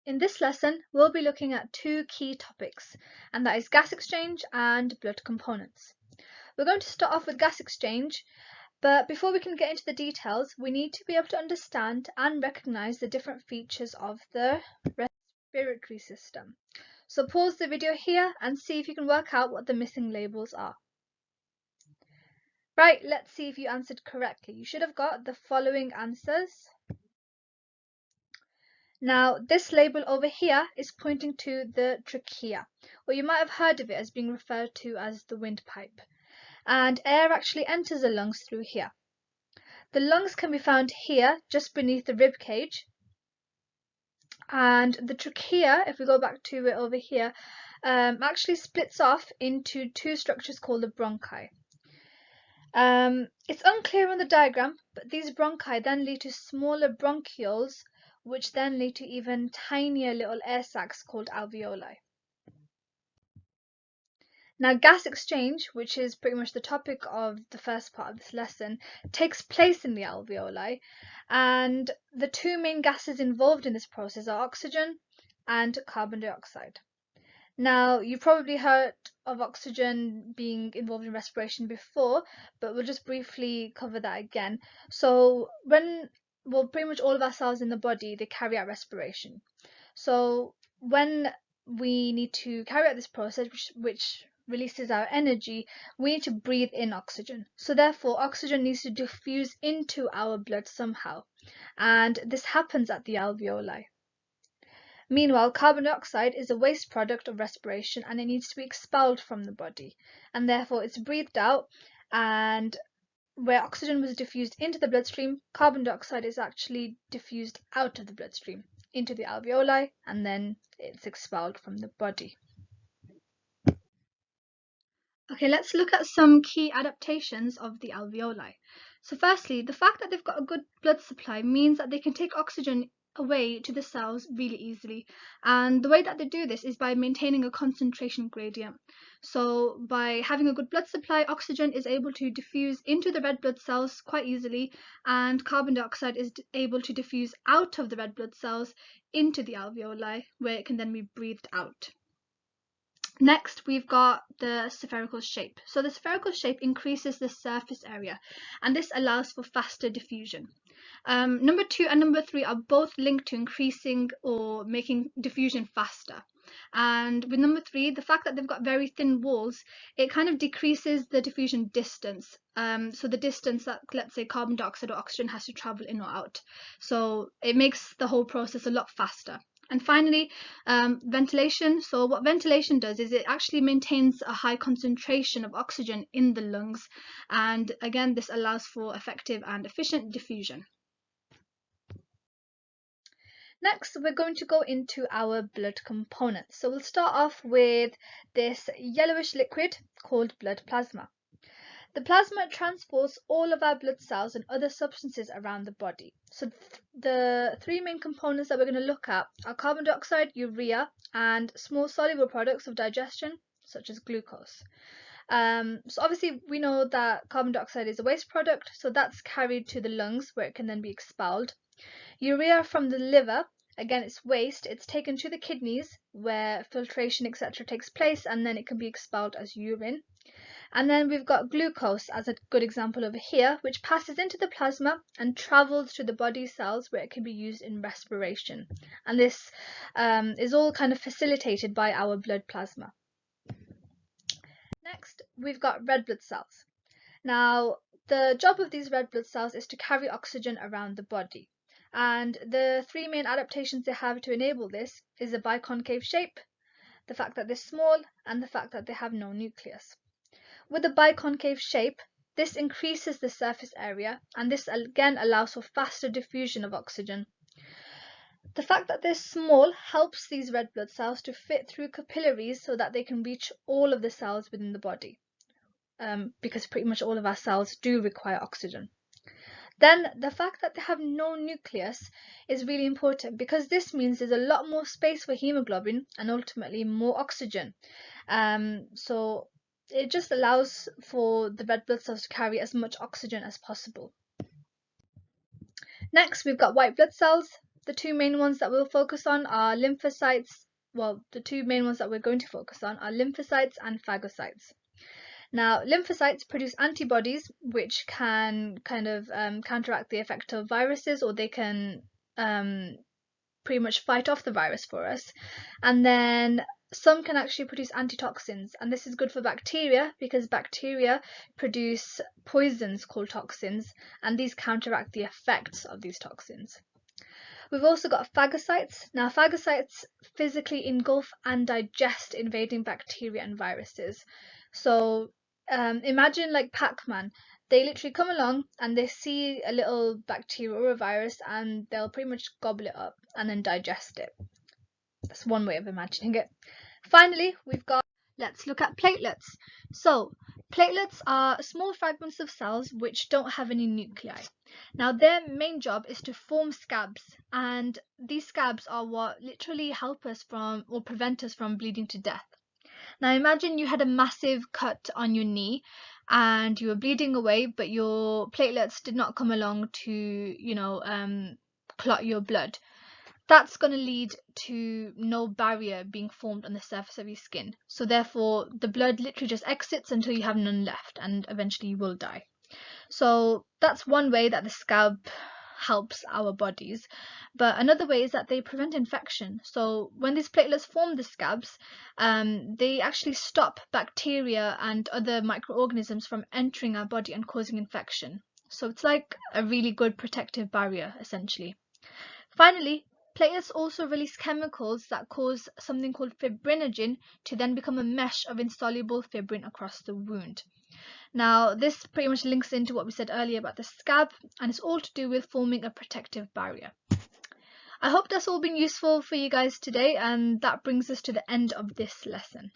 In this lesson, we'll be looking at two key topics, and that is gas exchange and blood components. We're going to start off with gas exchange, but before we can get into the details, we need to be able to understand and recognize the different features of the respiratory system. So pause the video here and see if you can work out what the missing labels are. Right, let's see if you answered correctly. You should have got the following answers. Now, this label over here is pointing to the trachea, or you might have heard of it as being referred to as the windpipe. And air actually enters the lungs through here. The lungs can be found here, just beneath the rib cage. And the trachea, if we go back to it over here, actually splits off into two structures called the bronchi. It's unclear on the diagram, but these bronchi then lead to smaller bronchioles, which then lead to even tinier little air sacs called alveoli. Now, gas exchange, which is pretty much the topic of the first part of this lesson, takes place in the alveoli, and the two main gases involved in this process are oxygen and carbon dioxide. Now, you've probably heard of oxygen being involved in respiration before, but we'll just briefly cover that again. So pretty much all of our cells in the body, they carry out respiration. So when we need to carry out this process, which releases our energy, we need to breathe in oxygen. So therefore, oxygen needs to diffuse into our blood somehow, and this happens at the alveoli. Meanwhile, carbon dioxide is a waste product of respiration, and it needs to be expelled from the body, and therefore it's breathed out, and where oxygen was diffused into the bloodstream, carbon dioxide is actually diffused out of the bloodstream into the alveoli, and then it's expelled from the body. Okay, let's look at some key adaptations of the alveoli. So firstly, the fact that they've got a good blood supply means that they can take oxygen away to the cells really easily, and the way that they do this is by maintaining a concentration gradient. So by having a good blood supply, oxygen is able to diffuse into the red blood cells quite easily, and carbon dioxide is able to diffuse out of the red blood cells into the alveoli, where it can then be breathed out. Next, we've got the spherical shape. So the spherical shape increases the surface area, and this allows for faster diffusion. Number 2 and number 3 are both linked to increasing or making diffusion faster. And with number 3, the fact that they've got very thin walls, it kind of decreases the diffusion distance. So the distance that, let's say, carbon dioxide or oxygen has to travel in or out. So it makes the whole process a lot faster. And finally, ventilation. So what ventilation does is it actually maintains a high concentration of oxygen in the lungs, and again, this allows for effective and efficient diffusion. Next, we're going to go into our blood components. So we'll start off with this yellowish liquid called blood plasma. The plasma transports all of our blood cells and other substances around the body. So the three main components that we're going to look at are carbon dioxide, urea, and small soluble products of digestion, such as glucose. So obviously we know that carbon dioxide is a waste product, so that's carried to the lungs where it can then be expelled. Urea from the liver, again, it's waste. It's taken to the kidneys where filtration, etc. takes place, and then it can be expelled as urine. And then we've got glucose as a good example over here, which passes into the plasma and travels to the body cells where it can be used in respiration. And this is all kind of facilitated by our blood plasma. Next, we've got red blood cells. Now, the job of these red blood cells is to carry oxygen around the body. And the three main adaptations they have to enable this is a biconcave shape, the fact that they're small, and the fact that they have no nucleus. With a biconcave shape, this increases the surface area, and this again allows for faster diffusion of oxygen. The fact that they're small helps these red blood cells to fit through capillaries so that they can reach all of the cells within the body, because pretty much all of our cells do require oxygen. Then the fact that they have no nucleus is really important, because this means there's a lot more space for hemoglobin and ultimately more oxygen. So it just allows for the red blood cells to carry as much oxygen as possible. Next, we've got white blood cells. the two main ones that we'll focus on are lymphocytes. Well, the two main ones that we're going to focus on are lymphocytes and phagocytes. Now, lymphocytes produce antibodies which can kind of counteract the effect of viruses, or they can pretty much fight off the virus for us. And then some can actually produce antitoxins, and this is good for bacteria because bacteria produce poisons called toxins, and these counteract the effects of these toxins. We've also got phagocytes. Now, phagocytes physically engulf and digest invading bacteria and viruses. So imagine like Pac-Man. They literally come along and they see a little bacteria or a virus and they'll pretty much gobble it up and then digest it. That's one way of imagining it. Finally, let's look at platelets. So, platelets are small fragments of cells which don't have any nuclei. Now, their main job is to form scabs, and these scabs are what literally help us from or prevent us from bleeding to death. Now, imagine you had a massive cut on your knee and you were bleeding away, but your platelets did not come along to, clot your blood. That's going to lead to no barrier being formed on the surface of your skin. So therefore, the blood literally just exits until you have none left, and eventually you will die. So that's one way that the scab helps our bodies. But another way is that they prevent infection. So when these platelets form the scabs, they actually stop bacteria and other microorganisms from entering our body and causing infection. So it's like a really good protective barrier, essentially. Finally, platelets also release chemicals that cause something called fibrinogen to then become a mesh of insoluble fibrin across the wound. Now, this pretty much links into what we said earlier about the scab, and it's all to do with forming a protective barrier. I hope that's all been useful for you guys today, and that brings us to the end of this lesson.